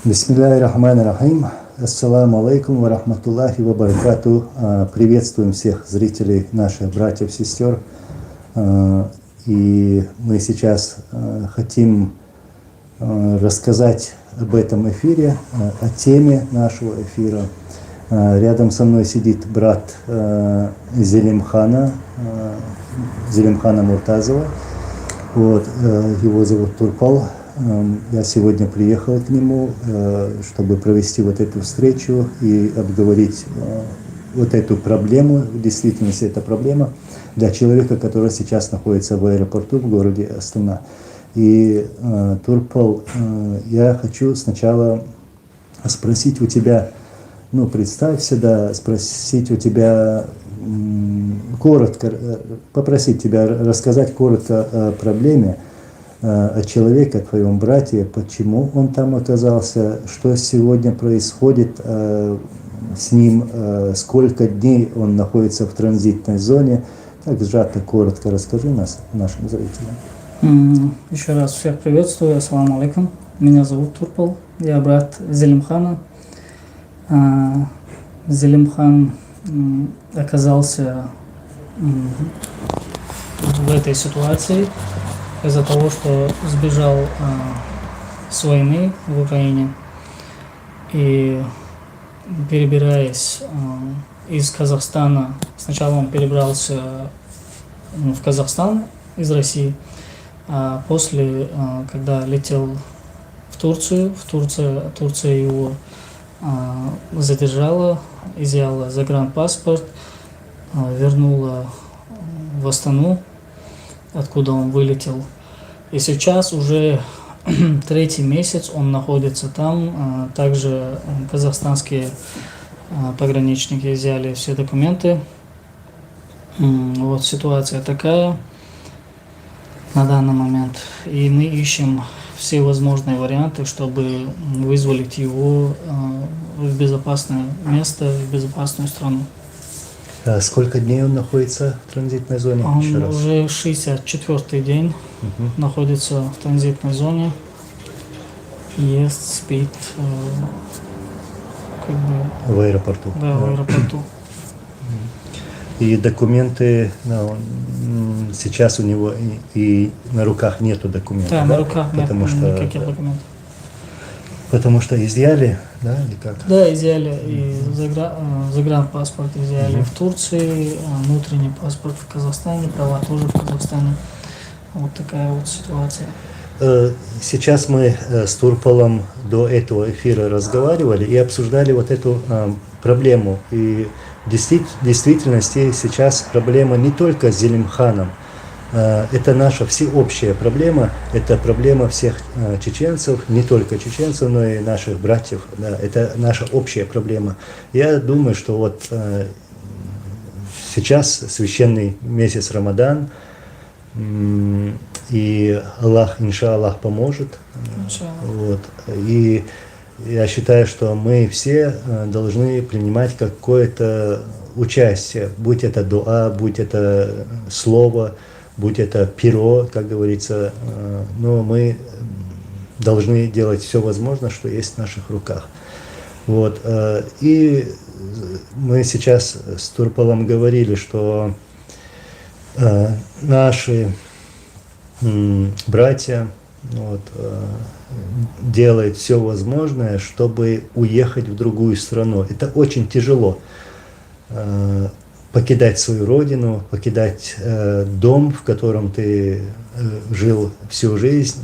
Бисмиллахир-рахманир-рахим. Ассаламу алейкум ва рахматуллахи ва баракату. Приветствуем всех зрителей, наших братьев, сестер. И мы сейчас хотим рассказать об этом эфире, о теме нашего эфира. Рядом со мной сидит брат Зелимхана Муртазова. Вот, его зовут Турпал. Я сегодня приехал к нему, чтобы провести вот эту встречу и обговорить вот эту проблему. В действительности это проблема для человека, который сейчас находится в аэропорту в городе Астана. И, Турпал, я хочу сначала спросить у тебя, представься, да, спросить у тебя коротко, попросить тебя рассказать коротко о проблеме, о человеке, о твоем брате, почему он там оказался, что сегодня происходит с ним, сколько дней он находится в транзитной зоне. Так сжато, коротко расскажи нашим зрителям. Еще раз всех приветствую, ассаламу алейкум. Меня зовут Турпал, я брат Зелимхана. Зелимхан оказался в этой ситуации из-за того, что сбежал с войны в Украине и, перебираясь из Казахстана, сначала он перебрался в Казахстан из России, а после, когда летел в Турция его задержала, изъяла загранпаспорт, вернула в Астану, откуда он вылетел. И сейчас уже третий месяц он находится там. Также казахстанские пограничники взяли все документы. Вот ситуация такая на данный момент. И мы ищем все возможные варианты, чтобы вызволить его в безопасное место, в безопасную страну. Сколько дней он находится в транзитной зоне? Он уже 64-й день находится в транзитной зоне. Ест, спит, в аэропорту. Да, в аэропорту. И документы, сейчас у него и на руках нету документов. Да, на руках нет никаких документов. Потому что изъяли, да, или как? Да, изъяли. И загранпаспорт изъяли в Турции, внутренний паспорт в Казахстане, права тоже в Казахстане. Вот такая вот ситуация. Сейчас мы с Турпалом до этого эфира разговаривали и обсуждали вот эту проблему. И в действительности сейчас проблема не только с Зелимханом. Это наша всеобщая проблема, это проблема всех чеченцев, не только чеченцев, но и наших братьев. Да, это наша общая проблема. Я думаю, что вот сейчас священный месяц Рамадан, и Аллах, иншаллах, поможет. Вот. И я считаю, что мы все должны принимать какое-то участие, будь это дуа, будь это слово, будь это перо, как говорится, но мы должны делать все возможное, что есть в наших руках. Вот. И мы сейчас с Турпалом говорили, что наши братья делают все возможное, чтобы уехать в другую страну. Это очень тяжело. Покидать свою родину, покидать дом, в котором ты жил всю жизнь,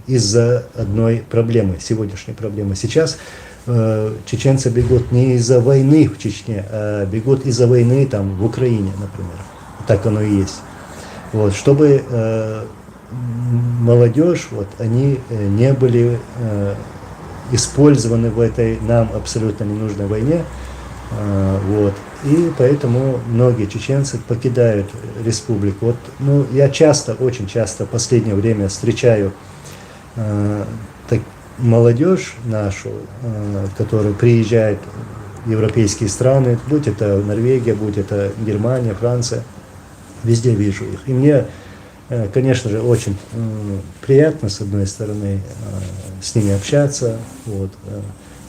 из-за одной проблемы, сегодняшней проблемы. Сейчас чеченцы бегут не из-за войны в Чечне, а бегут из-за войны там, в Украине, например. Так оно и есть. Вот, чтобы молодежь, они не были использованы в этой нам абсолютно ненужной войне. Вот. И поэтому многие чеченцы покидают республику. Я очень часто в последнее время встречаю молодежь нашу, которая приезжает в европейские страны, будь это Норвегия, будь это Германия, Франция, везде вижу их. И мне Конечно же, очень приятно, с одной стороны, с ними общаться. Вот.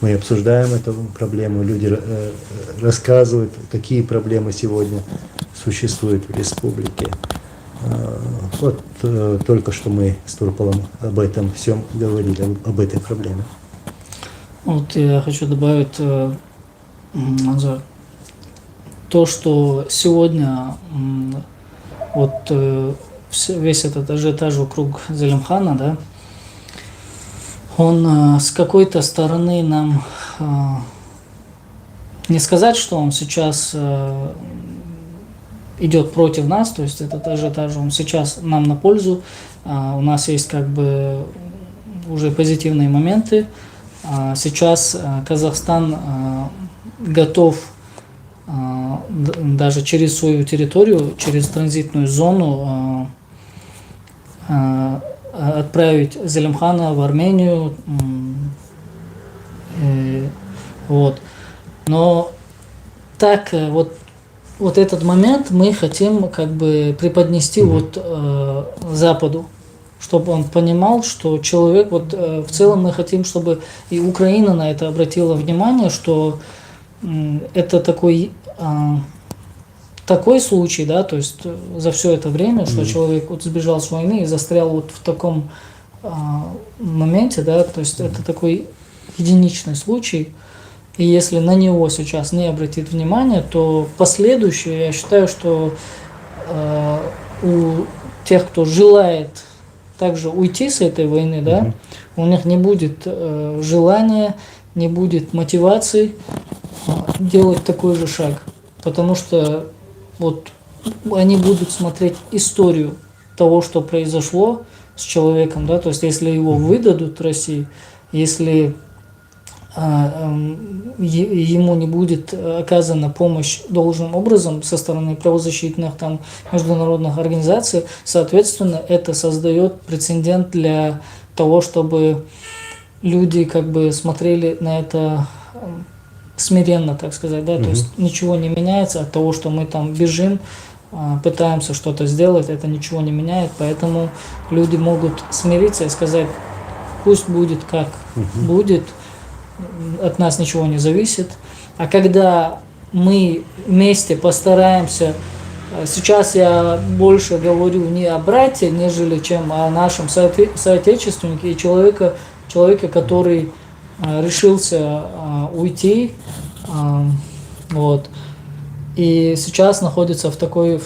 Мы обсуждаем эту проблему, люди рассказывают, какие проблемы сегодня существуют в республике. Вот только что мы с Турполом об этом всем говорили, об этой проблеме. Вот я хочу добавить Анзар, то, что сегодня вот весь этот ажиотаж вокруг Зелимхана, да, он с какой-то стороны нам, не сказать, что он сейчас идет против нас, то есть этот ажиотаж, он сейчас нам на пользу, у нас есть как бы уже позитивные моменты. Сейчас Казахстан готов даже через свою территорию, через транзитную зону отправить Зелимхана в Армению. Вот. Но так вот этот момент мы хотим как бы преподнести Западу, чтобы он понимал, что человек, в целом мы хотим, чтобы и Украина на это обратила внимание, что это такой случай, да, то есть за все это время, что человек сбежал с войны и застрял в таком моменте, да, то есть это такой единичный случай, и если на него сейчас не обратить внимание, то последующее, я считаю, что у тех, кто желает также уйти с этой войны, да, у них не будет желания, не будет мотивации делать такой же шаг, потому что они будут смотреть историю того, что произошло с человеком, да, то есть если его выдадут России, если ему не будет оказана помощь должным образом со стороны правозащитных международных организаций, соответственно, это создает прецедент для того, чтобы люди как бы смотрели на это смиренно, так сказать, да, то есть ничего не меняется от того, что мы бежим, пытаемся что-то сделать, это ничего не меняет, поэтому люди могут смириться и сказать, пусть будет как будет, от нас ничего не зависит. А когда мы вместе постараемся, сейчас я больше говорю не о брате, нежели чем о нашем соотечественнике и человеке, который решился уйти, вот, и сейчас находится в такой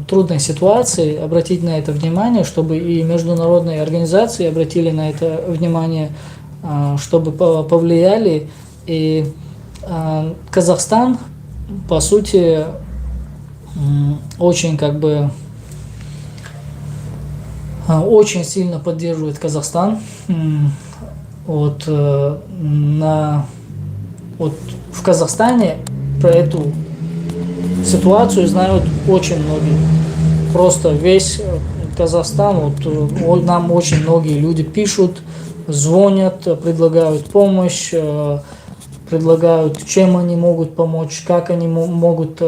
трудной ситуации, обратить на это внимание, чтобы и международные организации обратили на это внимание, чтобы повлияли. И Казахстан, по сути, очень очень сильно поддерживает Казахстан. В Казахстане про эту ситуацию знают очень многие. Просто весь Казахстан, нам очень многие люди пишут, звонят, предлагают помощь, предлагают, чем они могут помочь, как они могут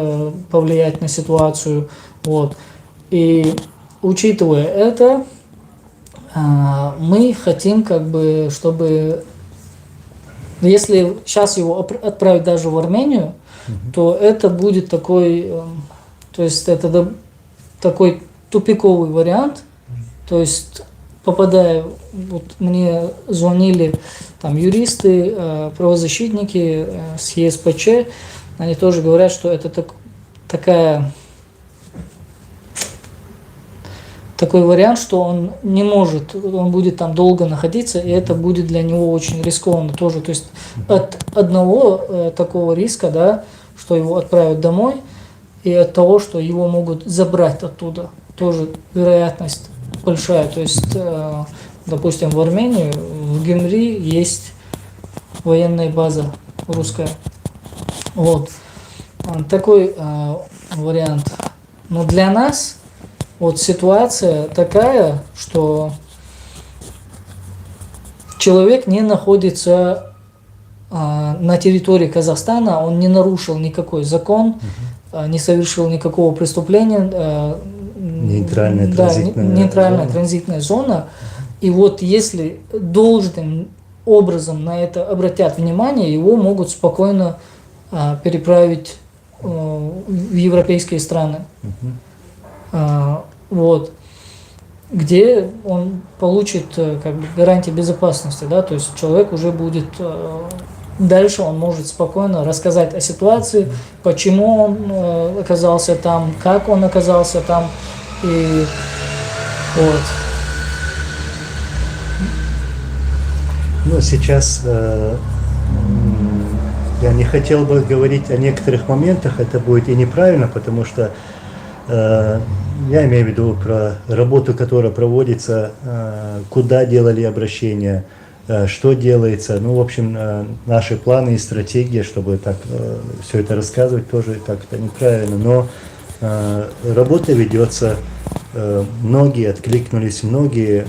повлиять на ситуацию. Вот. И учитывая это, мы хотим, чтобы, если сейчас его отправить даже в Армению, то это будет такой, то есть это такой тупиковый вариант, то есть попадая, мне звонили юристы, правозащитники с ЕСПЧ, они тоже говорят, что это такой вариант, что он не может, он будет там долго находиться, и это будет для него очень рискованно тоже. То есть от одного такого риска, да, что его отправят домой, и от того, что его могут забрать оттуда, тоже вероятность большая. То есть, допустим, в Армении, в Гюмри есть военная база русская. Вот. Такой вариант. Но для нас ситуация такая, что человек не находится на территории Казахстана, он не нарушил никакой закон, не совершил никакого преступления, Нейтральная транзитная нейтральная зона. транзитная зона. И вот если должным образом на это обратят внимание, его могут спокойно переправить в европейские страны. Вот. Где он получит как бы гарантии безопасности, да, то есть человек уже будет дальше он может спокойно рассказать о ситуации, почему он оказался там, как он оказался там, и вот. Ну, сейчас я не хотел бы говорить о некоторых моментах, это будет и неправильно, потому что я имею в виду про работу, которая проводится, куда делали обращения, что делается. Ну, в общем, наши планы и стратегии, чтобы так все это рассказывать, тоже как-то неправильно. Но работа ведется, многие откликнулись, многие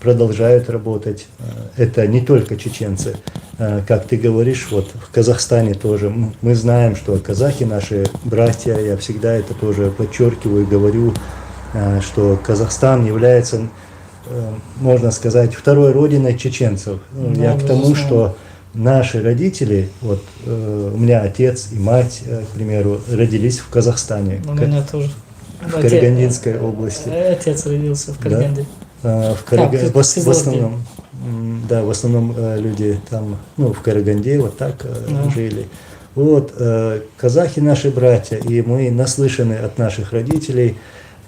продолжают работать. Это не только чеченцы. Как ты говоришь, вот в Казахстане тоже. Мы знаем, что казахи наши братья, я всегда это тоже подчеркиваю и говорю, что Казахстан является, можно сказать, второй родиной чеченцев. Я к тому, что наши родители, вот у меня отец и мать, к примеру, родились в Казахстане. У меня тоже. В Карагандинской области. Отец родился в Караганде. Да? В основном, да, в основном люди там, ну, в Караганде вот так жили. Вот, казахи наши братья, и мы наслышаны от наших родителей,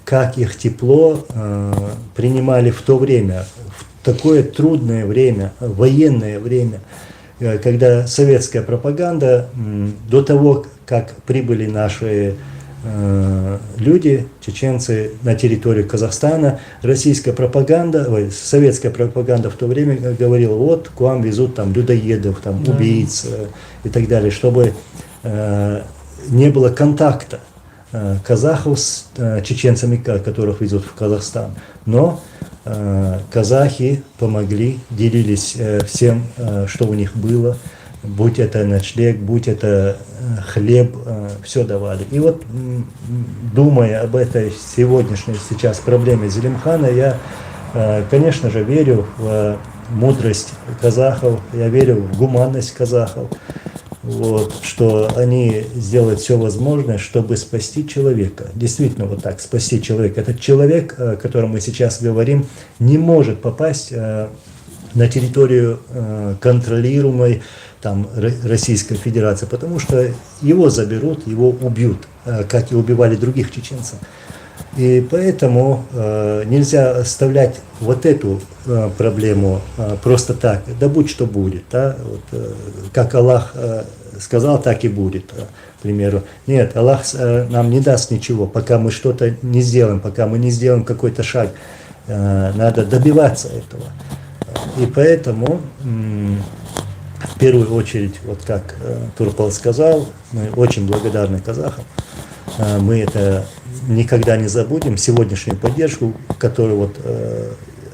как их тепло принимали в то время, в такое трудное время, военное время, когда советская пропаганда, до того, как прибыли наши люди, чеченцы на территорию Казахстана, российская пропаганда, советская пропаганда в то время говорила, вот к вам везут там людоедов, там убийц и так далее, чтобы не было контакта казахов с чеченцами, которых везут в Казахстан. Но казахи помогли, делились всем, что у них было, будь это ночлег, будь это хлеб, все давали. И вот, думая об этой сегодняшней сейчас проблеме Зелимхана, я, конечно же, верю в мудрость казахов, я верю в гуманность казахов, вот, что они сделают все возможное, чтобы спасти человека. Действительно, вот так, спасти человека. Этот человек, о котором мы сейчас говорим, не может попасть на территорию контролируемой там, Российской Федерации, потому что его заберут, его убьют, как и убивали других чеченцев. И поэтому нельзя оставлять вот эту проблему просто так, да будь что будет. Да? Вот, как Аллах сказал, так и будет, к примеру. Нет, Аллах нам не даст ничего, пока мы что-то не сделаем, пока мы не сделаем какой-то шаг. Надо добиваться этого. И поэтому, в первую очередь, вот как Турпал сказал, мы очень благодарны казахам. Мы это никогда не забудем, сегодняшнюю поддержку, которую вот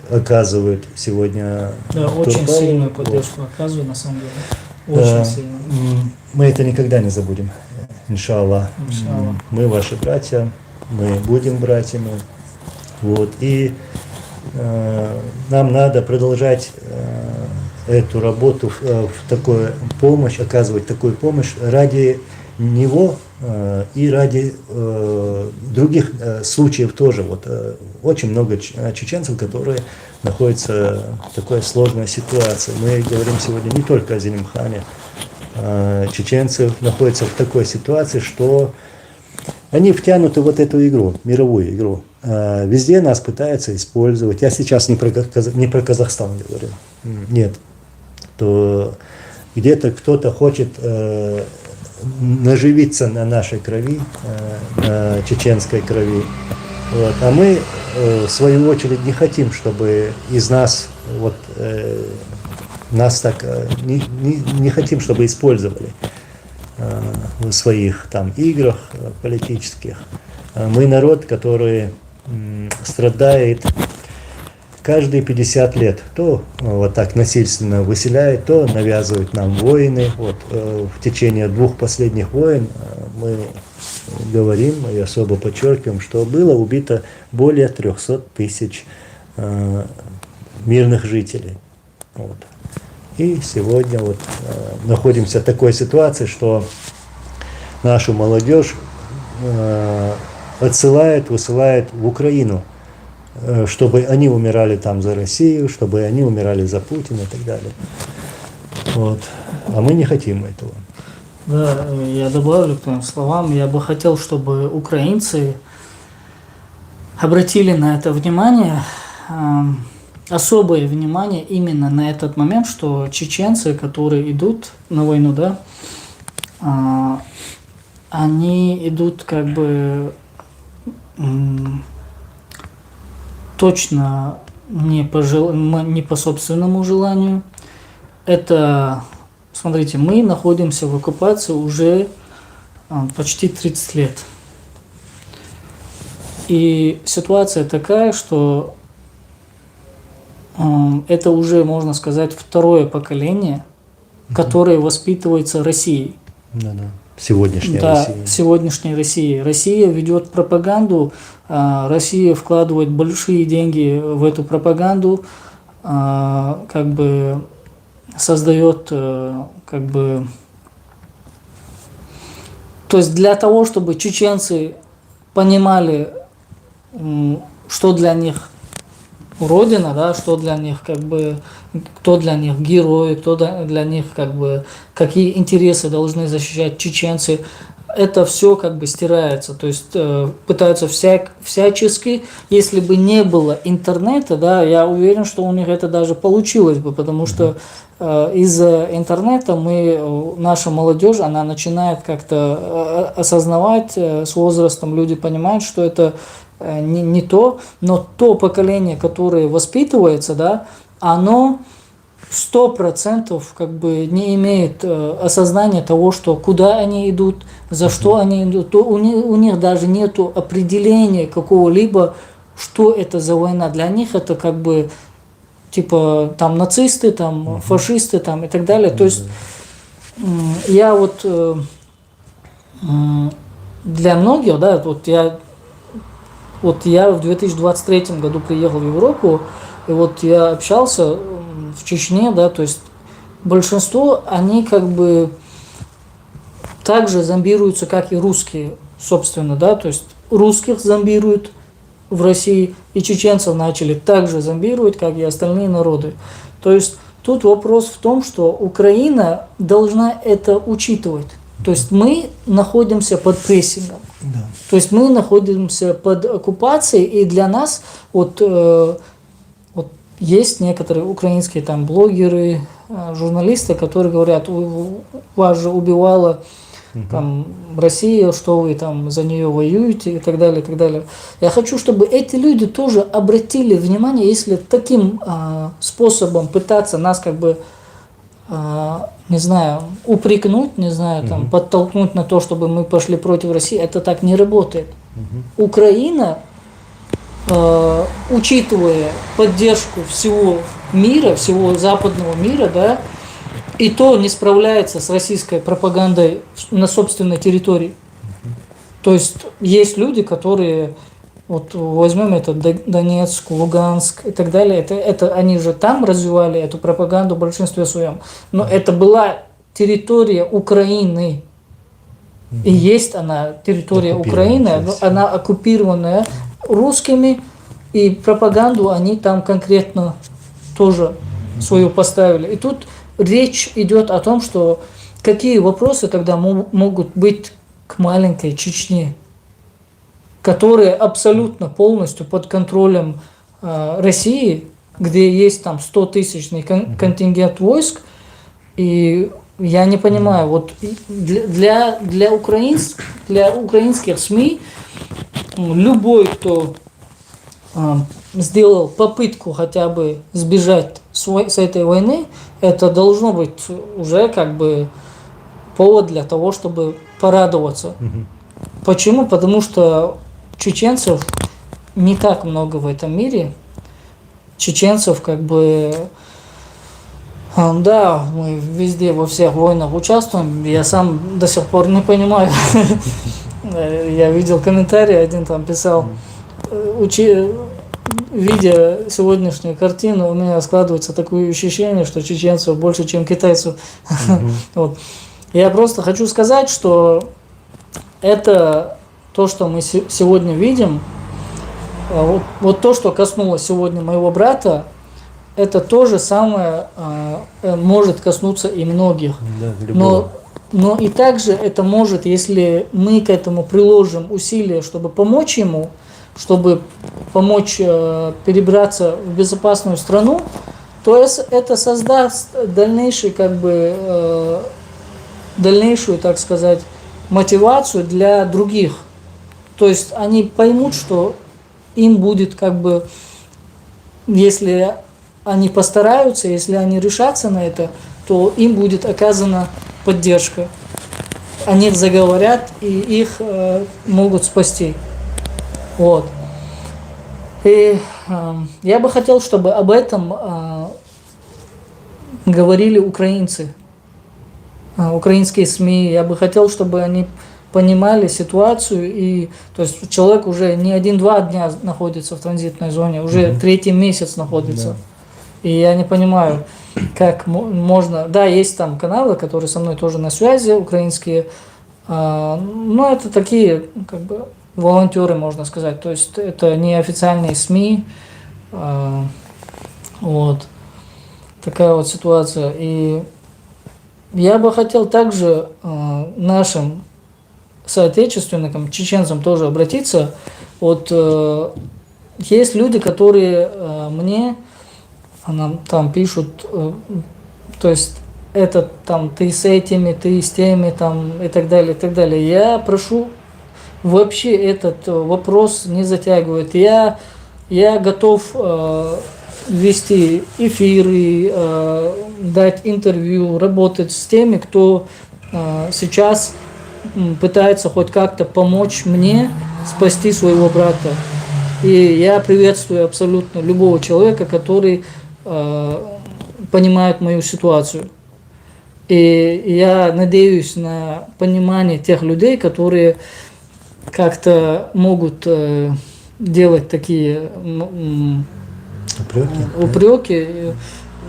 оказывают сегодня. Да, очень сильную поддержку оказывают, на самом деле. Очень сильно. Мы это никогда не забудем, иншаллах. Мы ваши братья, мы будем братьями. Вот. И нам надо продолжать эту работу в такую помощь, оказывать такую помощь ради него и ради других случаев тоже. Вот, очень много чеченцев, которые находятся в такой сложной ситуации. Мы говорим сегодня не только о Зелимхане. Чеченцы находятся в такой ситуации, что они втянуты в вот эту игру, мировую игру. Везде нас пытаются использовать. Я сейчас не про Казахстан говорю. Нет. То где-то кто-то хочет наживиться на нашей крови, на чеченской крови. Вот. А мы, в свою очередь, не хотим, чтобы из нас, вот, нас так, не хотим, чтобы использовали в своих там играх политических. Мы народ, который страдает каждые 50 лет. То вот так насильственно выселяет, то навязывают нам войны. Вот, в течение 2 последних войн мы говорим и особо подчеркиваем, что было убито более 300 тысяч мирных жителей. Вот. И сегодня вот находимся в такой ситуации, что нашу молодежь высылает в Украину, чтобы они умирали там за Россию, чтобы они умирали за Путина и так далее. Вот. А мы не хотим этого. Да, я добавлю к твоим словам. Я бы хотел, чтобы украинцы обратили на это внимание, особое внимание именно на этот момент, что чеченцы, которые идут на войну, да, они идут как бы точно не по собственному желанию. Это, смотрите, мы находимся в оккупации уже почти 30 лет. И ситуация такая, что это уже, можно сказать, второе поколение, которое воспитывается Россией. Да. Сегодняшняя Россия. Да, сегодняшней России. Россия ведет пропаганду, Россия вкладывает большие деньги в эту пропаганду, как бы создает, как бы... То есть для того, чтобы чеченцы понимали, что для них Родина, да, что для них, как бы, кто для них герой, кто для них, как бы, какие интересы должны защищать чеченцы, это все как бы стирается, то есть пытаются всячески, если бы не было интернета, да, я уверен, что у них это даже получилось бы, потому что из-за интернета наша молодежь, она начинает как-то осознавать с возрастом, люди понимают, что это не то, но то поколение, которое воспитывается, да, оно 100% как бы не имеет осознания того, что куда они идут, за что они идут. У них даже нет определения какого-либо, что это за война. Для них это как бы типа там нацисты, там фашисты там, и так далее. То есть я вот для многих, да, я в 2023 году приехал в Европу, и вот я общался в Чечне, да, то есть большинство, они как бы также зомбируются, как и русские, собственно, да, то есть русских зомбируют в России, и чеченцев начали также зомбировать, как и остальные народы. То есть тут вопрос в том, что Украина должна это учитывать. То есть мы находимся под прессингом. Да. То есть мы находимся под оккупацией, и для нас вот есть некоторые украинские там блогеры, журналисты, которые говорят, вас же убивала там Россия, что вы там за нее воюете и так далее, и так далее. Я хочу, чтобы эти люди тоже обратили внимание, если таким способом пытаться нас как бы не знаю, упрекнуть, не знаю, там, подтолкнуть на то, чтобы мы пошли против России, это так не работает. Украина, учитывая поддержку всего мира, всего западного мира, да, и то не справляется с российской пропагандой на собственной территории. То есть есть люди, которые, вот возьмем это Донецк, Луганск и так далее, это они же там развивали эту пропаганду в большинстве своем. Но это была территория Украины. И есть она, территория Украины, но она оккупированная русскими, и пропаганду они там конкретно тоже свою поставили. И тут речь идет о том, что какие вопросы тогда могут быть к маленькой Чечне, которая абсолютно полностью под контролем России, где есть там 100-тысячный контингент войск, и я не понимаю, вот для украинских СМИ любой, кто сделал попытку хотя бы сбежать с этой войны, это должно быть уже как бы повод для того, чтобы порадоваться. Почему? Потому что чеченцев не так много в этом мире. Чеченцев как бы... Да, мы везде во всех войнах участвуем. Я сам до сих пор не понимаю, Я видел комментарий, один там писал, видя сегодняшнюю картину, у меня складывается такое ощущение, что чеченцев больше, чем китайцев. Вот. Я просто хочу сказать, что это то, что мы сегодня видим, вот то, что коснулось сегодня моего брата, это то же самое может коснуться и многих. Да, но и также это может, если мы к этому приложим усилия, чтобы помочь ему, чтобы помочь перебраться в безопасную страну, то это создаст дальнейшую, так сказать, мотивацию для других. То есть они поймут, что им будет если они постараются, если они решатся на это, то им будет оказана поддержка. О них заговорят и их могут спасти. Вот. И я бы хотел, чтобы об этом говорили украинцы, украинские СМИ. Я бы хотел, чтобы они понимали ситуацию. И, то есть человек уже не 1-2 дня находится в транзитной зоне, уже 3-й месяц находится. Да. И я не понимаю, как можно... Да, есть там каналы, которые со мной тоже на связи, украинские, но это такие, волонтеры, можно сказать. То есть это не официальные СМИ. Вот. Такая вот ситуация. И я бы хотел также нашим соотечественникам, чеченцам тоже обратиться. Вот есть люди, которые мне там пишут, то есть это там ты с этими, ты с теми, там и так далее, и так далее. Я прошу вообще этот вопрос не затягивать. Я готов вести эфиры, дать интервью, работать с теми, кто сейчас пытается хоть как-то помочь мне спасти своего брата. И я приветствую абсолютно любого человека, который понимает мою ситуацию. И я надеюсь на понимание тех людей, которые как-то могут делать такие упреки.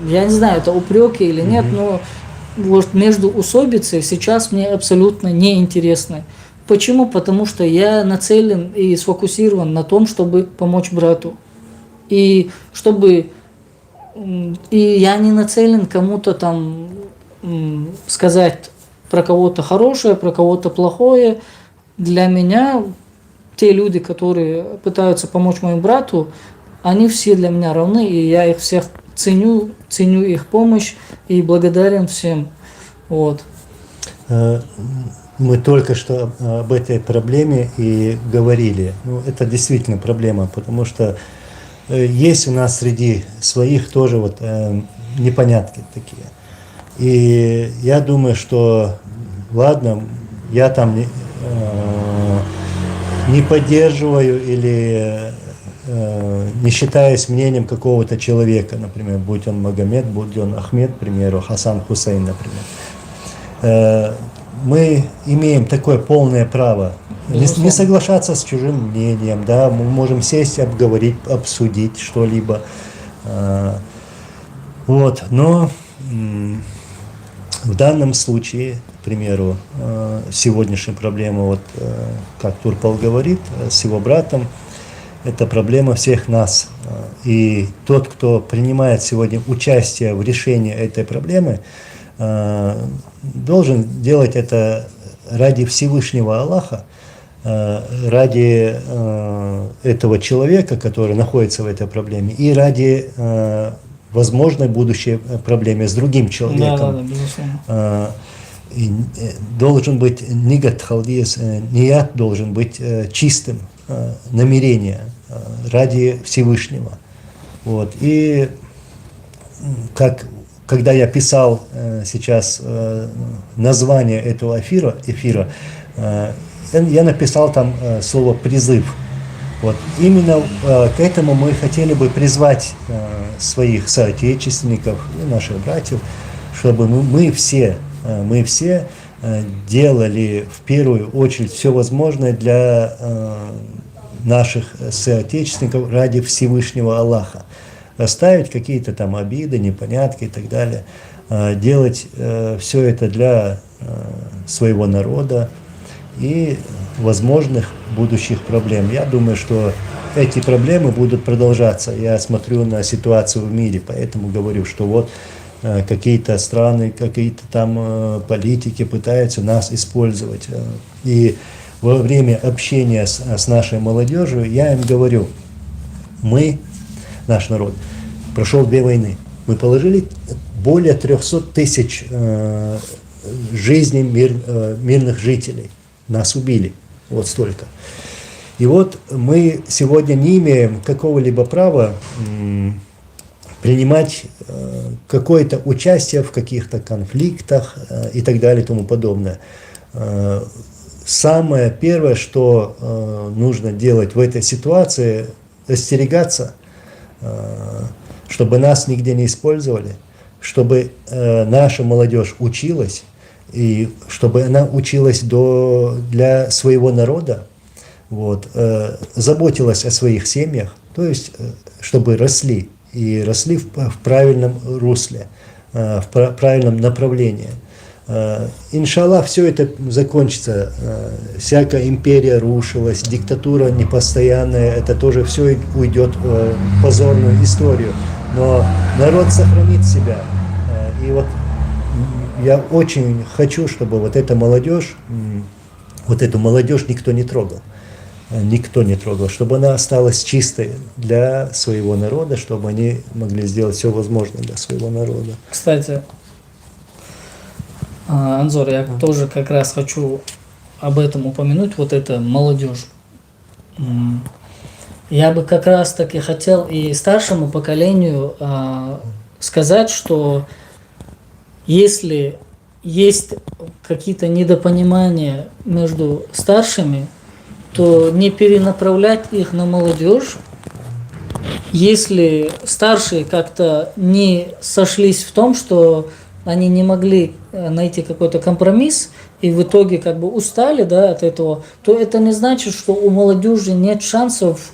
Я не знаю, это упреки или нет, но вот междоусобицы сейчас мне абсолютно неинтересны. Почему? Потому что я нацелен и сфокусирован на том, чтобы помочь брату. И я не нацелен кому-то там сказать про кого-то хорошее, про кого-то плохое. Для меня те люди, которые пытаются помочь моему брату, они все для меня равны, и я их всех ценю их помощь и благодарен всем. Вот. Мы только что об этой проблеме и говорили. Это действительно проблема, потому что есть у нас среди своих тоже непонятки такие. И я думаю, что ладно, я там не поддерживаю или не считаюсь мнением какого-то человека, например, будь он Магомед, будь он Ахмед, к примеру, Хасан Хусейн, например. Мы имеем такое полное право не соглашаться с чужим мнением, да, мы можем сесть, обговорить, обсудить что-либо. Вот, но в данном случае, к примеру, сегодняшняя проблема, как Турпал говорит, с его братом, это проблема всех нас. И тот, кто принимает сегодня участие в решении этой проблемы, должен делать это ради Всевышнего Аллаха, ради этого человека, который находится в этой проблеме, и ради возможной будущей проблемы с другим человеком. Да, и должен быть нигат халдиес, ният должен быть чистым, намерение ради Всевышнего. Вот. И когда я писал сейчас название этого эфира, я написал там слово «призыв». Вот. Именно к этому мы хотели бы призвать своих соотечественников и наших братьев, чтобы мы все делали в первую очередь все возможное для наших соотечественников ради Всевышнего Аллаха. Оставить какие-то там обиды, непонятки и так далее. Делать все это для своего народа и возможных будущих проблем. Я думаю, что эти проблемы будут продолжаться. Я смотрю на ситуацию в мире, поэтому говорю, что вот какие-то страны, какие-то там политики пытаются нас использовать. И во время общения с нашей молодежью я им говорю, мы, наш народ, прошел 2 войны. Мы положили более 300 тысяч жизней мирных жителей. Нас убили. Вот столько. И вот мы сегодня не имеем какого-либо права принимать какое-то участие в каких-то конфликтах и так далее и тому подобное. Самое первое, что нужно делать в этой ситуации, остерегаться, чтобы нас нигде не использовали, чтобы наша молодежь училась, и чтобы она училась для своего народа, вот, заботилась о своих семьях, то есть чтобы росли, и росли в правильном русле, в правильном направлении. Иншаллах, все это закончится. Всякая империя рушилась, диктатура непостоянная, это тоже все уйдет в позорную историю. Но народ сохранит себя. И вот я очень хочу, чтобы вот эту молодежь никто не трогал. Никто не трогал, чтобы она осталась чистой для своего народа, чтобы они могли сделать все возможное для своего народа. Кстати, Анзор, я тоже как раз хочу об этом упомянуть, вот это молодежь. Я бы как раз таки хотел и старшему поколению сказать, что если есть какие-то недопонимания между старшими, то не перенаправлять их на молодежь. Если старшие как-то не сошлись в том, что они не могли найти какой-то компромисс и в итоге как бы устали, да, от этого, то это не значит, что у молодежи нет шансов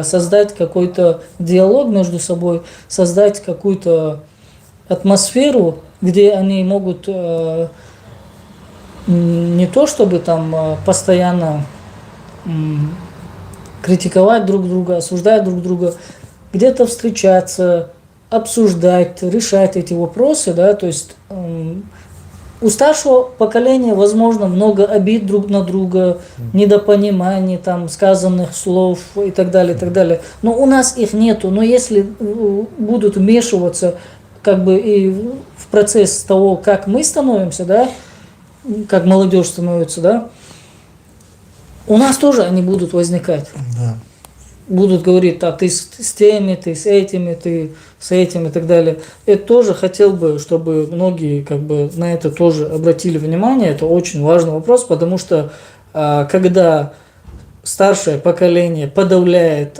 создать какой-то диалог между собой, создать какую-то атмосферу, где они могут не то чтобы там постоянно критиковать друг друга, осуждать друг друга, где-то встречаться, обсуждать, решать эти вопросы, да, то есть у старшего поколения, возможно, много обид друг на друга, недопониманий, там, сказанных слов и так далее, и так далее. Но у нас их нету. Но если будут вмешиваться как бы и в процесс того, как мы становимся, да, как молодежь становится, да, у нас тоже они будут возникать. Да. Будут говорить, а ты с теми, ты с этими, ты с этим и так далее. Это тоже хотел бы, чтобы многие как бы на это тоже обратили внимание. Это очень важный вопрос, потому что когда старшее поколение подавляет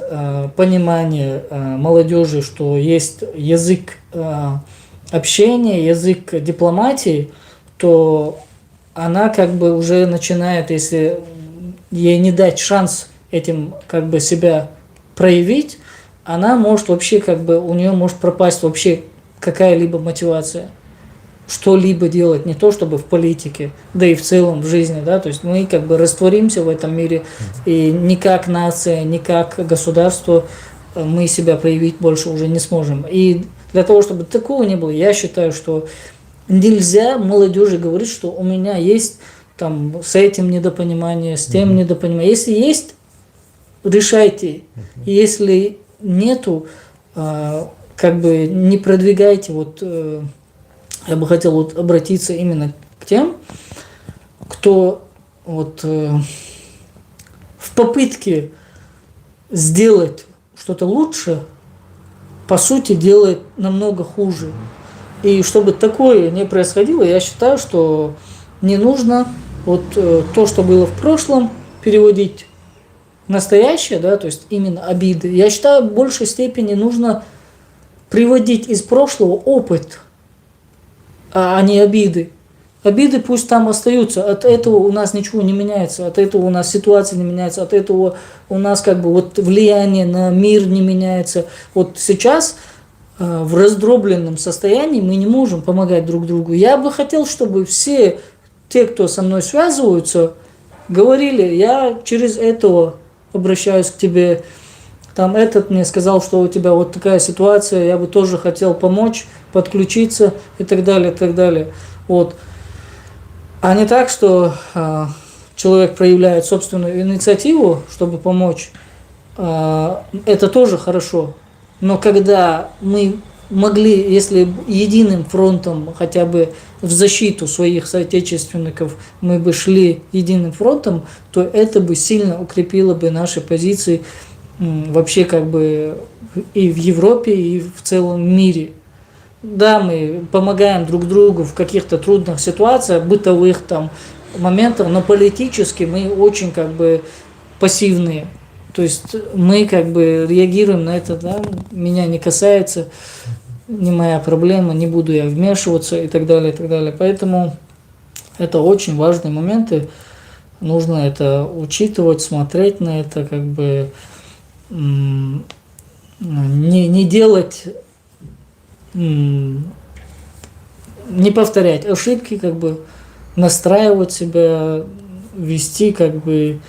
понимание молодежи, что есть язык общения, язык дипломатии, то она как бы уже начинает, если ей не дать шанс этим как бы себя проявить, она может вообще как бы, у нее может пропасть вообще какая-либо мотивация что-либо делать, не то чтобы в политике, да и в целом в жизни, да, то есть мы как бы растворимся в этом мире, и ни как нация, ни как государство мы себя проявить больше уже не сможем. И для того, чтобы такого не было, я считаю, что нельзя молодежи говорить, что у меня есть там с этим недопонимание, с тем недопонимание. Если есть, решайте. Если нету, как бы не продвигайте. Вот я бы хотел вот обратиться именно к тем, кто вот в попытке сделать что-то лучше, по сути, делает намного хуже. И чтобы такое не происходило, я считаю, что не нужно вот то, что было в прошлом, переводить в настоящее, да, то есть именно обиды. Я считаю, в большей степени нужно приводить из прошлого опыт, а не обиды. Обиды пусть там остаются, от этого у нас ничего не меняется, от этого у нас ситуация не меняется, от этого у нас как бы вот влияние на мир не меняется. Вот сейчас в раздробленном состоянии мы не можем помогать друг другу. Я бы хотел, чтобы все те, кто со мной связываются, говорили: я через этого обращаюсь к тебе. Там этот мне сказал, что у тебя вот такая ситуация, я бы тоже хотел помочь, подключиться и так далее, и так далее. Вот. А не так, что человек проявляет собственную инициативу, чтобы помочь. Это тоже хорошо. Но когда мы могли, если единым фронтом хотя бы в защиту своих соотечественников мы бы шли единым фронтом, то это бы сильно укрепило бы наши позиции вообще как бы и в Европе, и в целом мире. Да, мы помогаем друг другу в каких-то трудных ситуациях, бытовых там моментах, но политически мы очень как бы пассивные. То есть мы как бы реагируем на это, да, меня не касается, не моя проблема, не буду я вмешиваться и так далее, и так далее. Поэтому это очень важные моменты, нужно это учитывать, смотреть на это, как бы не делать, не повторять ошибки, как бы настраивать себя, вести как бы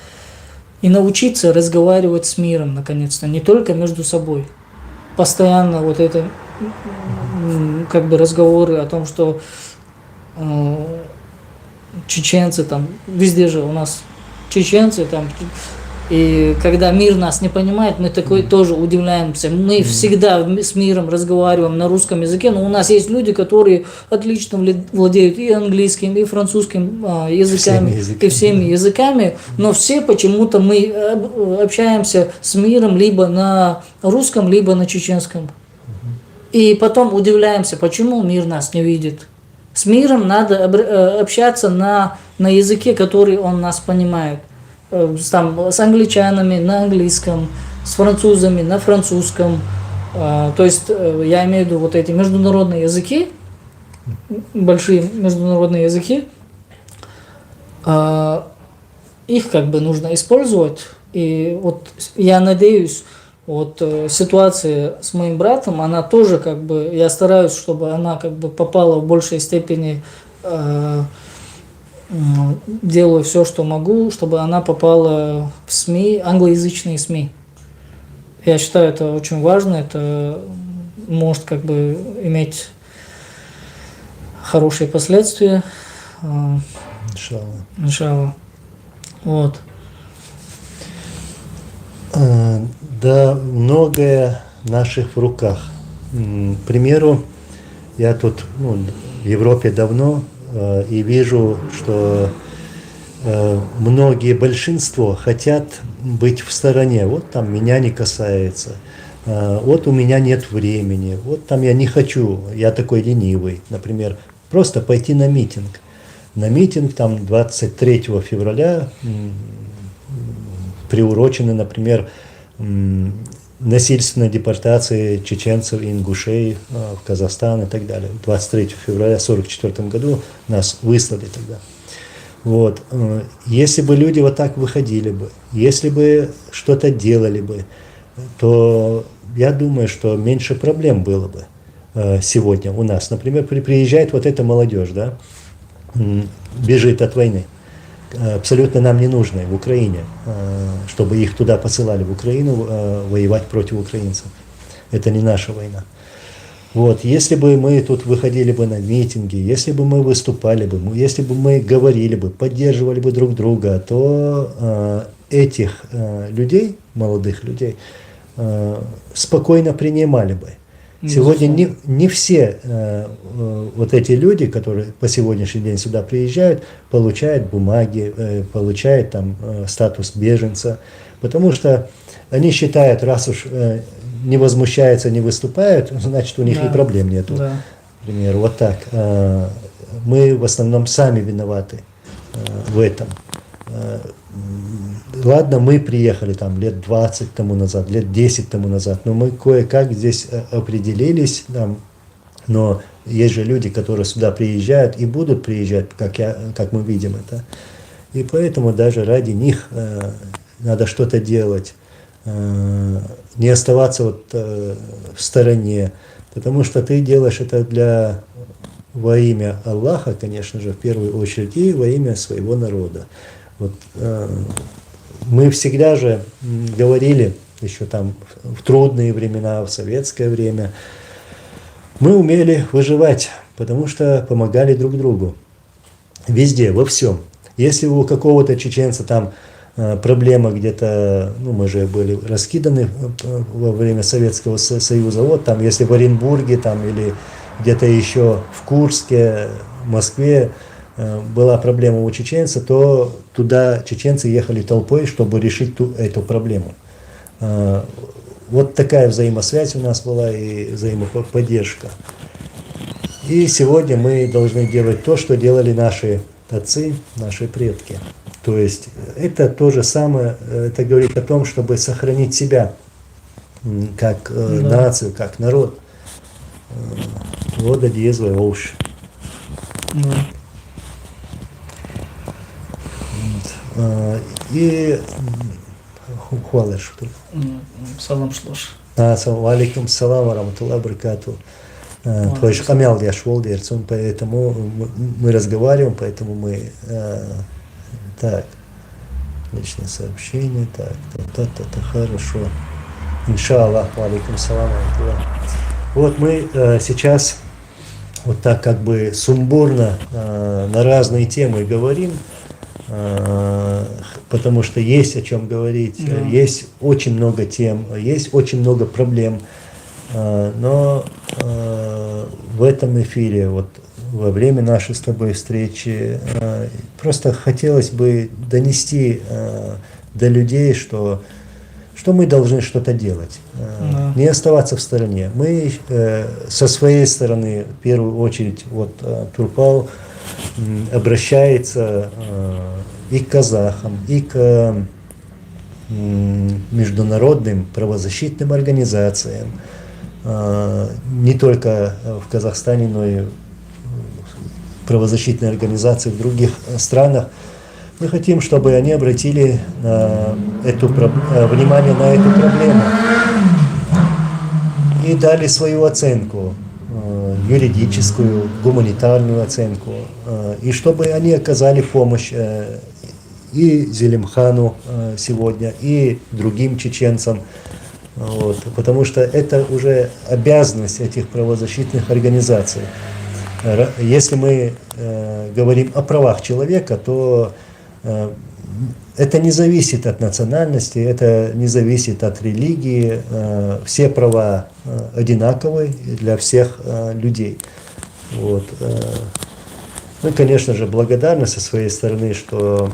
и научиться разговаривать с миром, наконец-то, не только между собой. Постоянно вот это как бы разговоры о том, что чеченцы там, везде же у нас чеченцы там, и когда мир нас не понимает, мы такой тоже удивляемся. Мы всегда с миром разговариваем на русском языке, но у нас есть люди, которые отлично владеют и английским, и французским языками, и всеми языками, но все почему-то мы общаемся с миром либо на русском, либо на чеченском. И потом удивляемся, почему мир нас не видит. С миром надо общаться на языке, который он нас понимает. Там, с англичанами на английском, с французами на французском. То есть я имею в виду вот эти международные языки, большие международные языки, их как бы нужно использовать. И вот я надеюсь, вот ситуация с моим братом, она тоже как бы, я стараюсь, чтобы она как бы попала в большей степени, делаю все, что могу, чтобы она попала в СМИ, англоязычные СМИ. Я считаю, это очень важно, это может как бы иметь хорошие последствия. Иншаллах. Вот. Да, многое наших в руках. К примеру, я тут в Европе давно и вижу, что многие, большинство хотят быть в стороне. Вот там меня не касается, вот у меня нет времени, вот там я не хочу, я такой ленивый. Например, просто пойти на митинг. На митинг там 23 февраля приурочены, например, насильственной депортации чеченцев и ингушей в Казахстан и так далее. 23 февраля 1944 году нас выслали тогда. Вот. Если бы люди вот так выходили бы, если бы что-то делали бы, то я думаю, что меньше проблем было бы сегодня у нас. Например, приезжает вот эта молодежь, да, бежит от войны, абсолютно нам не нужной в Украине, чтобы их туда посылали, в Украину, воевать против украинцев. Это не наша война. Вот. Если бы мы тут выходили бы на митинги, если бы мы выступали бы, если бы мы говорили бы, поддерживали бы друг друга, то этих людей, молодых людей, спокойно принимали бы. Сегодня не все вот эти люди, которые по сегодняшний день сюда приезжают, получают бумаги, получают там статус беженца, потому что они считают, раз уж не возмущаются, не выступают, значит у них и проблем нету. Да. Например, вот так. Мы в основном сами виноваты в этом. Ладно, мы приехали там лет 20 тому назад, лет 10 тому назад, но мы кое-как здесь определились, там, но есть же люди, которые сюда приезжают и будут приезжать, как мы видим это. И поэтому даже ради них надо что-то делать, не оставаться вот в стороне, потому что ты делаешь это во имя Аллаха, конечно же, в первую очередь, и во имя своего народа. Вот, мы всегда же говорили, еще там в трудные времена, в советское время, мы умели выживать, потому что помогали друг другу. Везде, во всем. Если у какого-то чеченца там проблема где-то, ну мы же были раскиданы во время Советского Союза, вот там, если в Оренбурге там, или где-то еще в Курске, в Москве была проблема у чеченца, то туда чеченцы ехали толпой, чтобы решить эту проблему. Вот такая взаимосвязь у нас была и взаимоподдержка. И сегодня мы должны делать то, что делали наши отцы, наши предки. То есть это то же самое, это говорит о том, чтобы сохранить себя как нацию, как народ. Вот одиезла уж. И хвала что ли. Салам шлош. Алейкум салам ва раматуллахи ва баракату. Твой шкамял я шел, поэтому мы разговариваем, поэтому мы так, личное сообщение, так, хорошо. Иншаллах, алейкум салам. Вот мы сейчас вот так как бы сумбурно на разные темы говорим, потому что есть о чем говорить, есть очень много тем, есть очень много проблем, но в этом эфире, вот во время нашей с тобой встречи, просто хотелось бы донести до людей, что мы должны что-то делать, не оставаться в стороне. Мы со своей стороны, в первую очередь, вот Турпал обращается и к казахам, и к международным правозащитным организациям, не только в Казахстане, но и правозащитные организации в других странах. Мы хотим, чтобы они обратили внимание на эту проблему и дали свою оценку, юридическую, гуманитарную оценку, и чтобы они оказали помощь и Зелимхану сегодня, и другим чеченцам, вот, потому что это уже обязанность этих правозащитных организаций. Если мы говорим о правах человека, то это не зависит от национальности, это не зависит от религии. Все права одинаковые для всех людей. Вот. Мы, конечно же, благодарны со своей стороны, что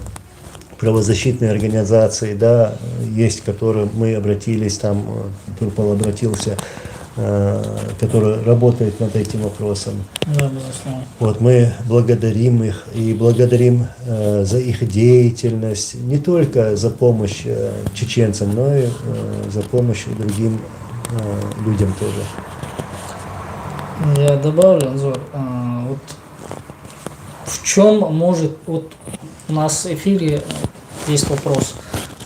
правозащитные организации, да, есть, к которым мы обратились, там Турпал обратился, который работает над этим вопросом. Да, безусловно. Вот, мы благодарим их и благодарим за их деятельность, не только за помощь чеченцам, но и за помощь другим людям тоже. Я добавлю, Анзор, вот в чем может, вот у нас в эфире есть вопрос,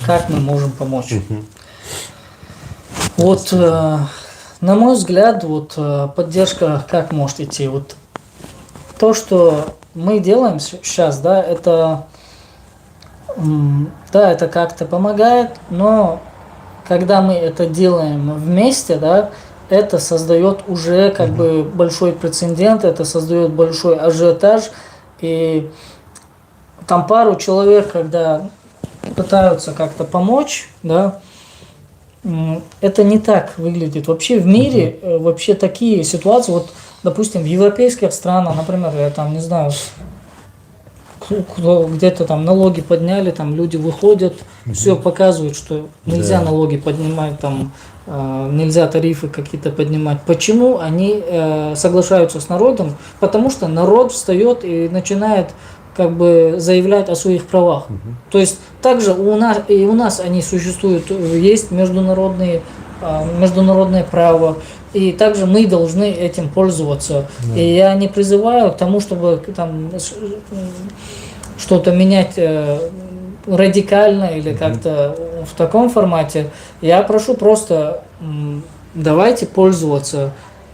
как мы можем помочь? Вот, на мой взгляд, вот поддержка как может идти? Вот то, что мы делаем сейчас, да, это как-то помогает, но когда мы это делаем вместе, да, это создает уже как бы большой прецедент, это создает большой ажиотаж, и там пару человек, когда пытаются как-то помочь, да, это не так выглядит. Вообще в мире вообще такие ситуации, вот, допустим, в европейских странах, например, я там не знаю, где-то там налоги подняли, там люди выходят, все показывают, что нельзя налоги поднимать, там нельзя тарифы какие-то поднимать. Почему они соглашаются с народом? Потому что народ встает и начинает как бы заявлять о своих правах. То есть также у нас они существуют, есть международные международное право, и также мы должны этим пользоваться. И я не призываю к тому, чтобы там что-то менять радикально или как-то в таком формате. Я прошу просто давайте пользоваться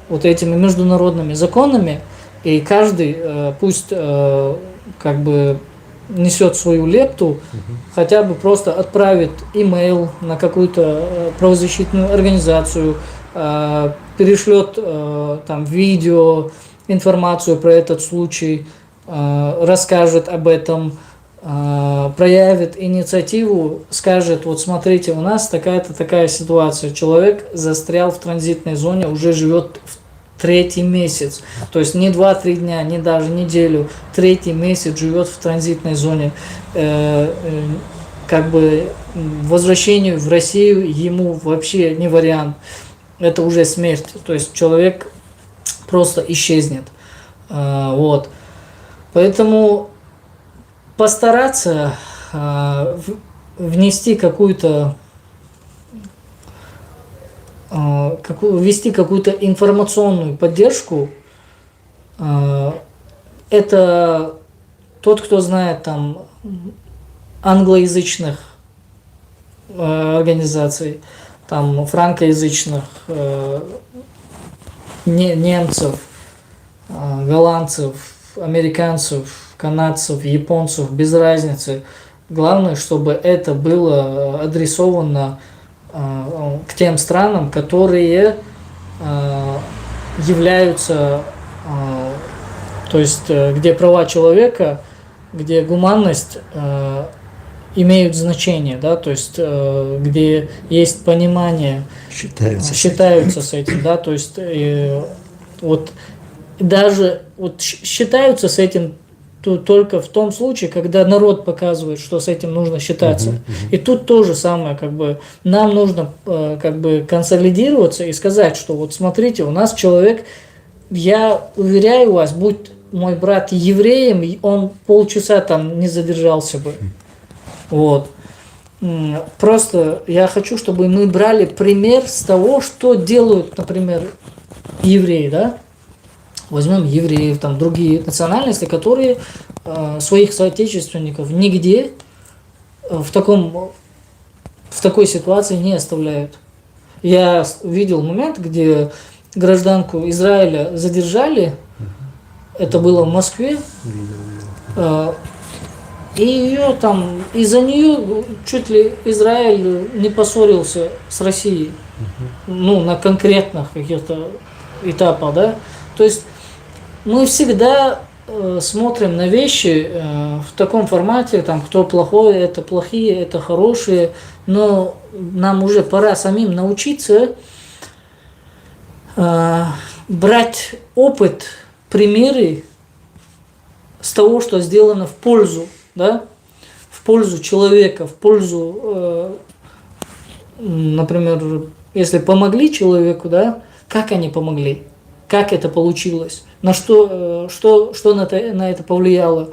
вот этими международными законами, и каждый пусть как бы несет свою лепту, хотя бы просто отправит имейл на какую-то правозащитную организацию, перешлет там видео, информацию про этот случай, расскажет об этом, проявит инициативу, скажет: вот смотрите, у нас такая-то такая ситуация, человек застрял в транзитной зоне, уже живет в 3-й месяц, то есть не 2-3 дня, не даже неделю, 3-й месяц живет в транзитной зоне, как бы возвращению в Россию ему вообще не вариант, это уже смерть, то есть человек просто исчезнет, вот, поэтому постараться внести ввести какую-то информационную поддержку. Это тот, кто знает там англоязычных организаций, там франкоязычных, немцев, голландцев, американцев, канадцев, японцев, без разницы. Главное, чтобы это было адресовано к тем странам, которые являются, то есть где права человека, где гуманность имеют значение, да, то есть где есть понимание, считаются с этим, да, то есть вот даже вот считаются с этим только в том случае, когда народ показывает, что с этим нужно считаться. И тут то же самое, как бы нам нужно как бы консолидироваться и сказать, что вот смотрите, у нас человек, я уверяю вас, будь мой брат евреем, он полчаса там не задержался бы. Вот. Просто я хочу, чтобы мы брали пример с того, что делают, например, евреи, да? Возьмем евреев, там другие национальности, которые своих соотечественников нигде в такой ситуации не оставляют. Я видел момент, где гражданку Израиля задержали, это было в Москве, и ее там, из-за нее чуть ли Израиль не поссорился с Россией, ну, на конкретных каких-то этапах, да. То есть мы всегда смотрим на вещи в таком формате, там, кто плохой, это плохие, это хорошие, но нам уже пора самим научиться брать опыт, примеры с того, что сделано в пользу, да, в пользу человека, в пользу, например, если помогли человеку, да, как они помогли, как это получилось, на что на это повлияло,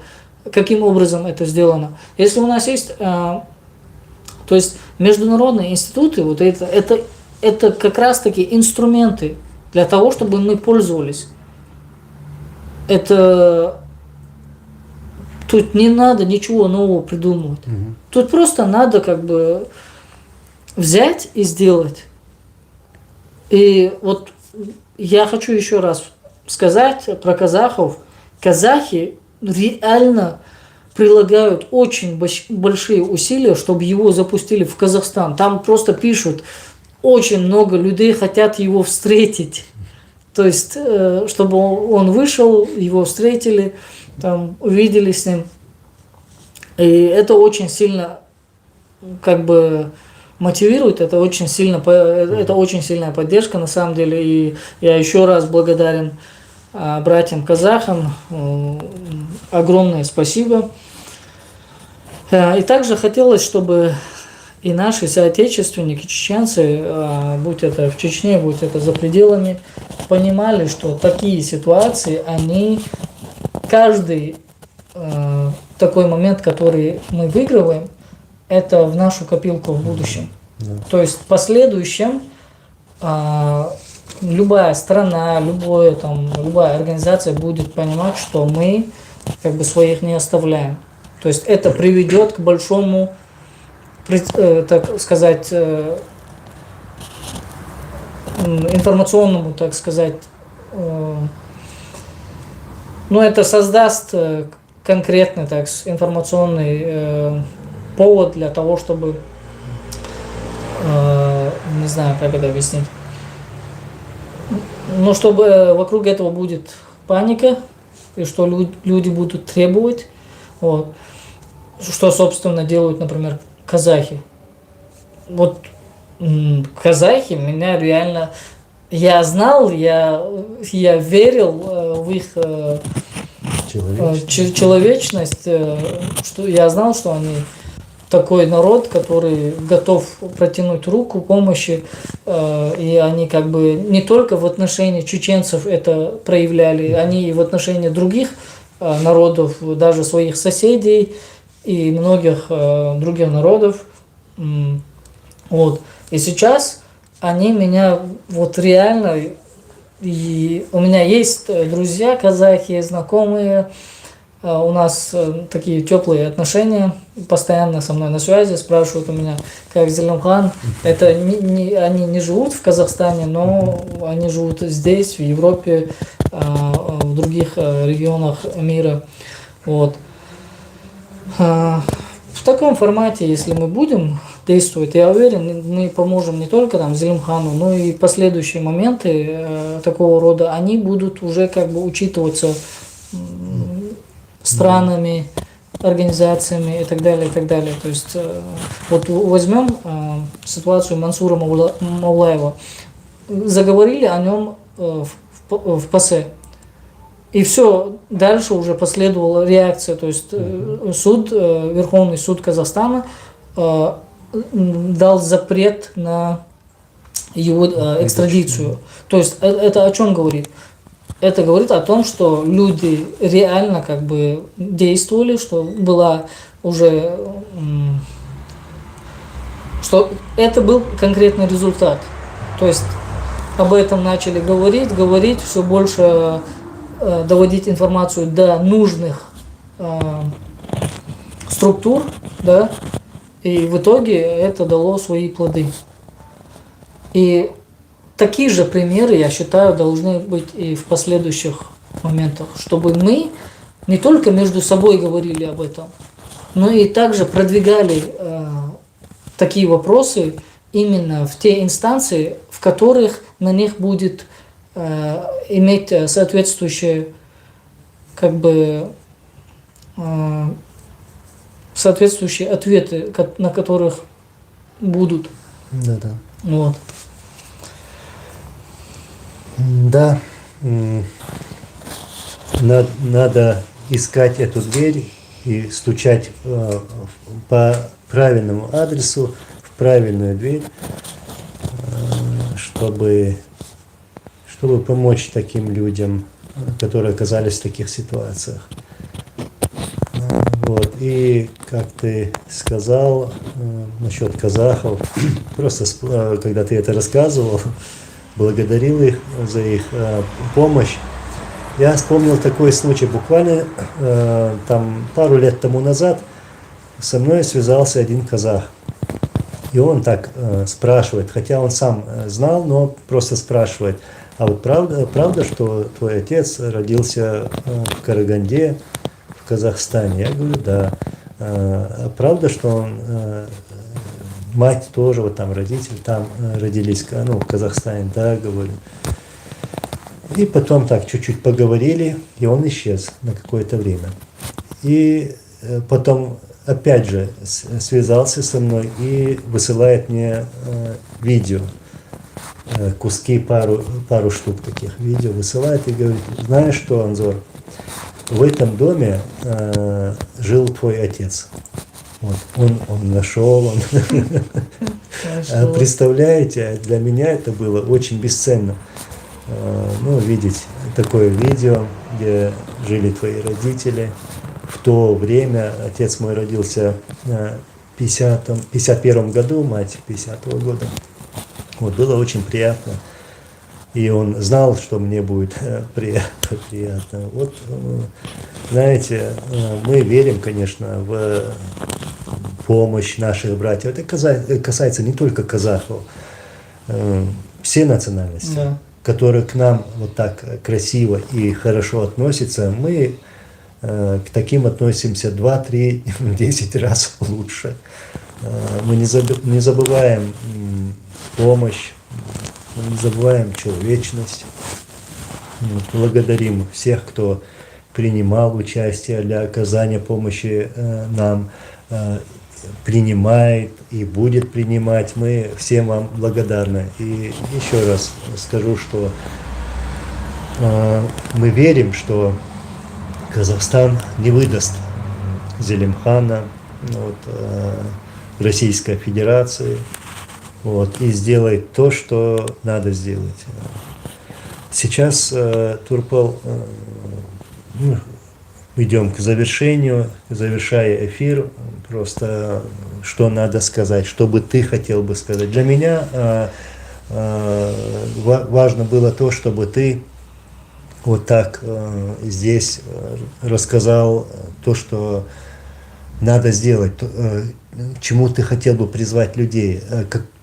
каким образом это сделано. Если у нас есть, то есть международные институты, вот это как раз-таки инструменты для того, чтобы мы пользовались. Тут не надо ничего нового придумывать. Тут просто надо как бы взять и сделать. И вот я хочу еще раз сказать про казахов. Казахи реально прилагают очень большие усилия, чтобы его запустили в Казахстан. Там просто пишут, очень много людей хотят его встретить. То есть, чтобы он вышел, его встретили, там, увидели с ним. И это очень сильно как бы мотивирует, это очень сильная поддержка на самом деле. И я еще раз благодарен братьям-казахам. Огромное спасибо. И также хотелось, чтобы и наши соотечественники, чеченцы, будь это в Чечне, будь это за пределами, понимали, что такие ситуации, они каждый такой момент, который мы выигрываем, это в нашу копилку в будущем. То есть в последующем любая страна, любая организация будет понимать, что мы как бы своих не оставляем. То есть это приведет к большому, так сказать, информационному, так сказать, это создаст конкретный информационный повод для того, чтобы, не знаю, как это объяснить, чтобы вокруг этого будет паника, и что люди будут требовать, вот, что, собственно, делают, например, казахи. Казахи меня реально... Я знал, я верил в их человечность, что я знал, что они такой народ, который готов протянуть руку помощи, и они как бы не только в отношении чеченцев это проявляли, они и в отношении других народов, даже своих соседей и многих других народов. Вот. И сейчас они меня реально, и у меня есть друзья казахи, знакомые, у нас такие теплые отношения, постоянно со мной на связи, спрашивают у меня, как Зелимхан. Это они не живут в Казахстане, но они живут здесь, в Европе, в других регионах мира. Вот. В таком формате, если мы будем действовать, я уверен, мы поможем не только Зелимхану, но и последующие моменты такого рода, они будут уже как бы учитываться странами, организациями и так далее, и так далее. То есть возьмем ситуацию Мансура Мавлаева. Заговорили о нем в ПАСЕ. И все, дальше уже последовала реакция. То есть Верховный суд Казахстана дал запрет на его экстрадицию. То есть это о чем говорит? Это говорит о том, что люди реально как бы действовали, что была уже, что это был конкретный результат. То есть об этом начали говорить, все больше доводить информацию до нужных структур, да, и в итоге это дало свои плоды. И такие же примеры, я считаю, должны быть и в последующих моментах, чтобы мы не только между собой говорили об этом, но и также продвигали такие вопросы именно в те инстанции, в которых на них будет иметь соответствующие, как бы, соответствующие ответы, на которых будут. Да. Вот. Да, надо искать эту дверь и стучать по правильному адресу, в правильную дверь, чтобы помочь таким людям, которые оказались в таких ситуациях. Вот. И как ты сказал насчет казахов, просто когда ты это рассказывал, благодарил их за их помощь. Я вспомнил такой случай. Буквально пару лет тому назад со мной связался один казах. И он так спрашивает, хотя он сам знал, но просто спрашивает: а вот правда, что твой отец родился в Караганде, в Казахстане? Я говорю, да. А правда, что он... Мать тоже, родители там родились, в Казахстане, да, говорю. И потом так чуть-чуть поговорили, и он исчез на какое-то время. И потом опять же связался со мной и высылает мне видео, куски, пару штук таких видео высылает и говорит: знаешь что, Анзор, в этом доме жил твой отец. Вот. Он нашел, представляете, для меня это было очень бесценно. Видеть такое видео, где жили твои родители. В то время отец мой родился в 51 году, мать 50-го года. Вот, было очень приятно. И он знал, что мне будет приятно. Вот, знаете, мы верим, конечно, в помощь наших братьев. Это касается не только казахов, все национальности, Да. которые к нам вот так красиво и хорошо относятся, мы к таким относимся 2, 3, 10 раз лучше. Мы не забываем помощь, мы не забываем человечность. Вот, благодарим всех, кто принимал участие для оказания помощи нам, принимает и будет принимать. Мы всем вам благодарны. И еще раз скажу, что мы верим, что Казахстан не выдаст Зелимхана Российской Федерации, вот, и сделает то, что надо сделать. Сейчас, Турпал, идем к завершению, завершая эфир, просто что надо сказать, что бы ты хотел бы сказать. Для меня важно было то, чтобы ты вот так здесь рассказал то, что надо сделать, чему ты хотел бы призвать людей,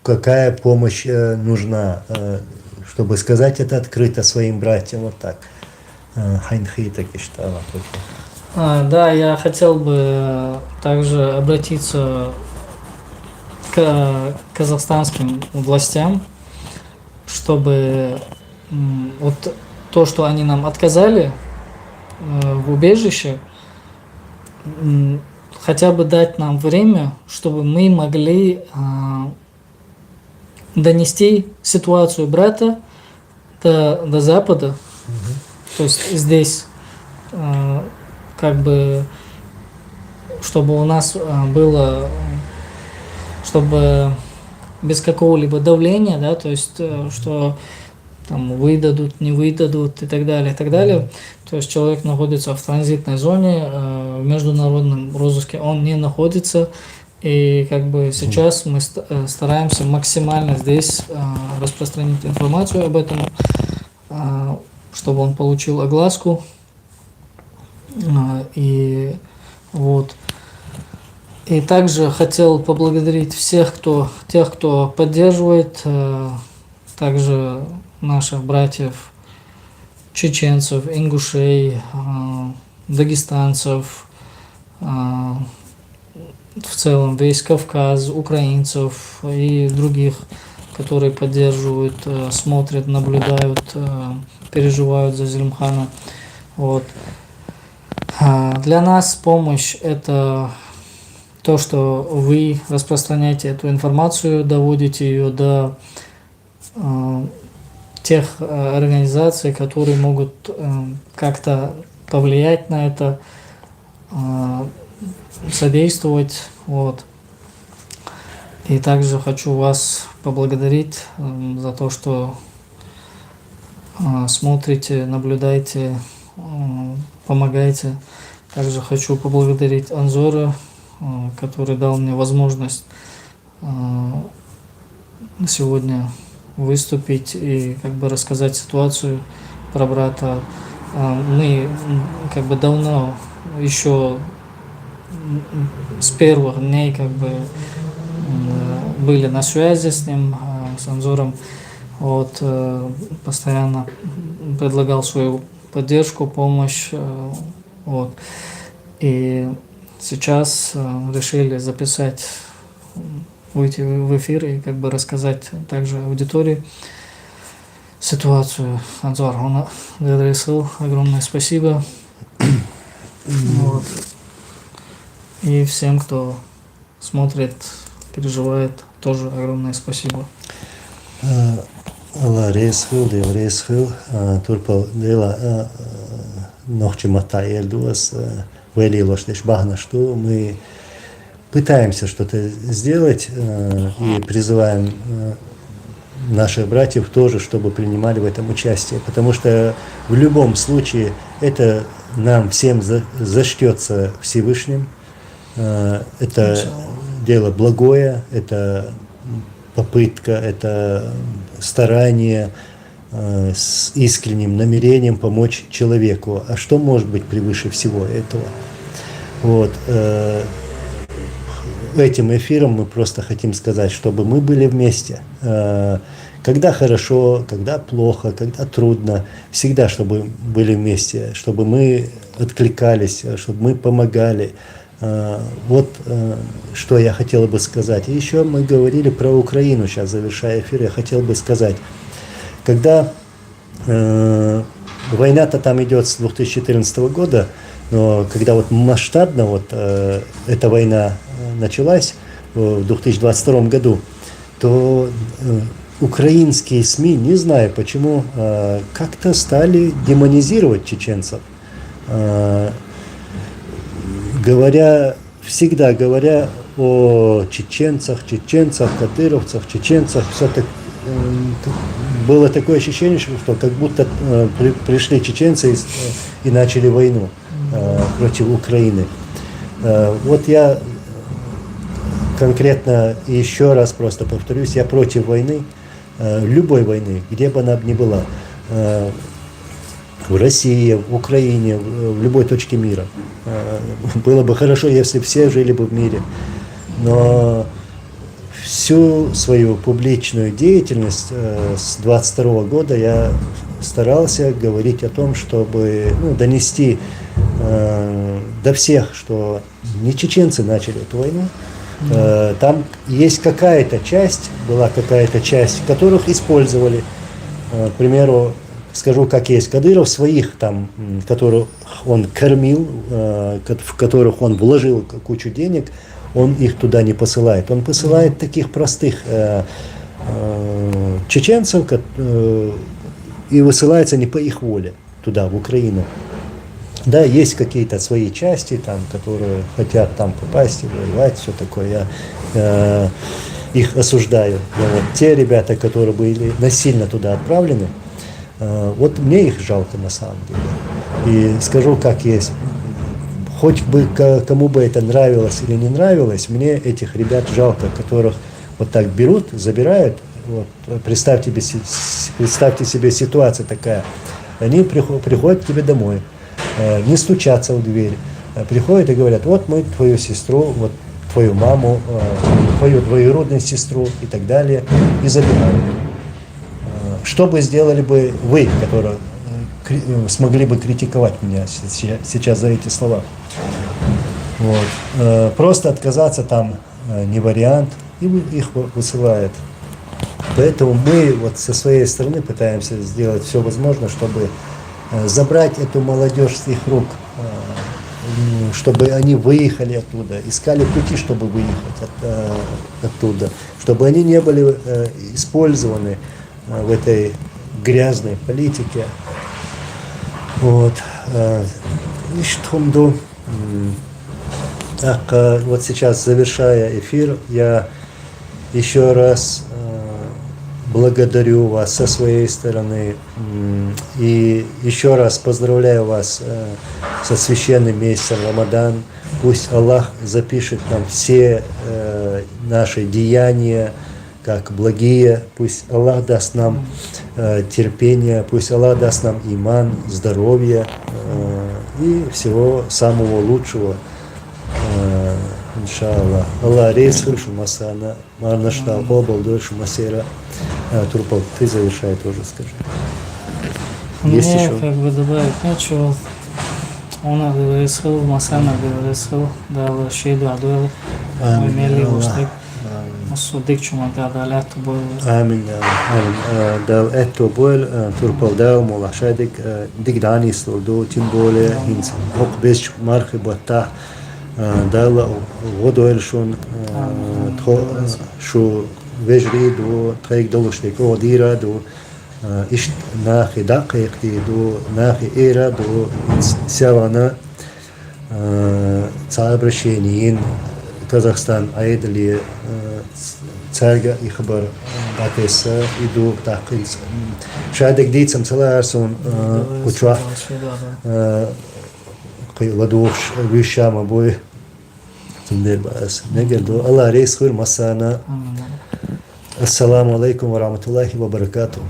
какая помощь нужна, чтобы сказать это открыто своим братьям, вот так. Хайнхи так и считала. Да, я хотел бы также обратиться к казахстанским властям, чтобы вот то, что они нам отказали в убежище, хотя бы дать нам время, чтобы мы могли донести ситуацию брата до Запада, то есть здесь, как бы, чтобы у нас было, чтобы без какого-либо давления, да, то есть, что там выдадут, не выдадут и так далее, и так далее. То есть человек находится в транзитной зоне, в международном розыске он не находится. И как бы сейчас мы стараемся максимально здесь распространить информацию об этом, чтобы он получил огласку. И вот. И также хотел поблагодарить тех, кто поддерживает, также наших братьев, чеченцев, ингушей, дагестанцев, в целом весь Кавказ, украинцев и других, которые поддерживают, смотрят, наблюдают, переживают за Зелимхана. Вот. Для нас помощь – это то, что вы распространяете эту информацию, доводите ее до тех организаций, которые могут как-то повлиять на это, содействовать. Вот. И также хочу вас поблагодарить за то, что смотрите, наблюдаете, помогаете. Также хочу поблагодарить Анзора, который дал мне возможность сегодня выступить и как бы рассказать ситуацию про брата. Мы как бы давно, еще с первых дней как бы были на связи с ним, с Анзором. Вот, постоянно предлагал свою поддержку, помощь. Вот. И сейчас решили записать, выйти в эфир и как бы рассказать также аудитории ситуацию. Анзор, он адресил, огромное спасибо. Вот. И всем, кто смотрит, переживает, тоже огромное спасибо. Allah reizhil, Dieva reizhil, Turpal dēlā nohчимата елдуас, vēlīlos tieši bahna, что мы пытаемся что-то сделать и призываем наших братьев тоже, чтобы принимали в этом участие, потому что в любом случае это нам всем зачтется Всевышним, это дело благое, это попытка, это старание с искренним намерением помочь человеку. А что может быть превыше всего этого? Вот. Этим эфиром мы просто хотим сказать, чтобы мы были вместе. Когда хорошо, когда плохо, когда трудно, всегда, чтобы были вместе, чтобы мы откликались, чтобы мы помогали. Вот что я хотел бы сказать. И еще мы говорили про Украину, сейчас завершая эфир, я хотел бы сказать, когда война-то там идет с 2014 года, но когда вот масштабно вот эта война началась в 2022 году, то украинские СМИ, не знаю почему, как-то стали демонизировать чеченцев. Всегда говоря о чеченцах, кадыровцах, чеченцах, все так, было такое ощущение, что как будто пришли чеченцы и начали войну против Украины. Вот я конкретно еще раз просто повторюсь, я против войны, любой войны, где бы она ни была, в России, в Украине, в любой точке мира. Было бы хорошо, если все жили бы в мире. Но всю свою публичную деятельность с 22 года я старался говорить о том, чтобы донести до всех, что не чеченцы начали эту войну. Там есть была какая-то часть, которых использовали. К примеру, скажу как есть, Кадыров своих там, которых он кормил, в которых он вложил кучу денег, он их туда не посылает. Он посылает таких простых чеченцев, и высылается не по их воле туда, в Украину. Да, есть какие-то свои части, там, которые хотят там попасть и воевать, все такое. Я их осуждаю. Но вот те ребята, которые были насильно туда отправлены, вот мне их жалко на самом деле. И скажу как есть. Хоть бы кому бы это нравилось или не нравилось, мне этих ребят жалко, которых вот так берут, забирают. Вот, представьте себе ситуация такая. Они приходят к тебе домой, не стучатся в дверь, приходят и говорят: вот мы твою сестру, вот твою маму, твою двоюродную сестру и так далее, и забирают. Что бы сделали бы вы, которые смогли бы критиковать меня сейчас за эти слова? Вот. Просто отказаться там не вариант, и их высылают. Поэтому мы вот со своей стороны пытаемся сделать все возможное, чтобы забрать эту молодежь с их рук, чтобы они выехали оттуда, искали пути, чтобы выехать оттуда, чтобы они не были использованы в этой грязной политике. Вот. И что вот сейчас, завершая эфир, я еще раз благодарю вас со своей стороны и еще раз поздравляю вас со священным месяцем Рамадан. Пусть Аллах запишет нам все наши деяния как благие, пусть Аллах даст нам терпение, пусть Аллах даст нам иман, здоровье и всего самого лучшего. Иншаллах. Аллах рейсхур шумасана, марнашта обалдур шумасера. Турпал, ты завершай тоже, скажи. Есть Мне еще? как бы добавить нечего. Она говорила, Масана говорила, да, шейду адуэл, мы имели уштек. Судик чумага далят был. Амин, амин. Дал это был турпал дал молашадик дигдани слуду тем более инс окбеш мархи бата дал водоэль шун шу вежри до трек долуштек одира до иш нахи дакекти до нахи эра до сявана цаобращениин Казахстан айдли царга и хабар батеса иду такис шадек дицам целарсон учва ладуш вишама бой тендер бас негердо Аллах рейс хур масана Ассаламу алейкум ва рахматуллахи ва баракату.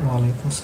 Ва алейкум ассалам.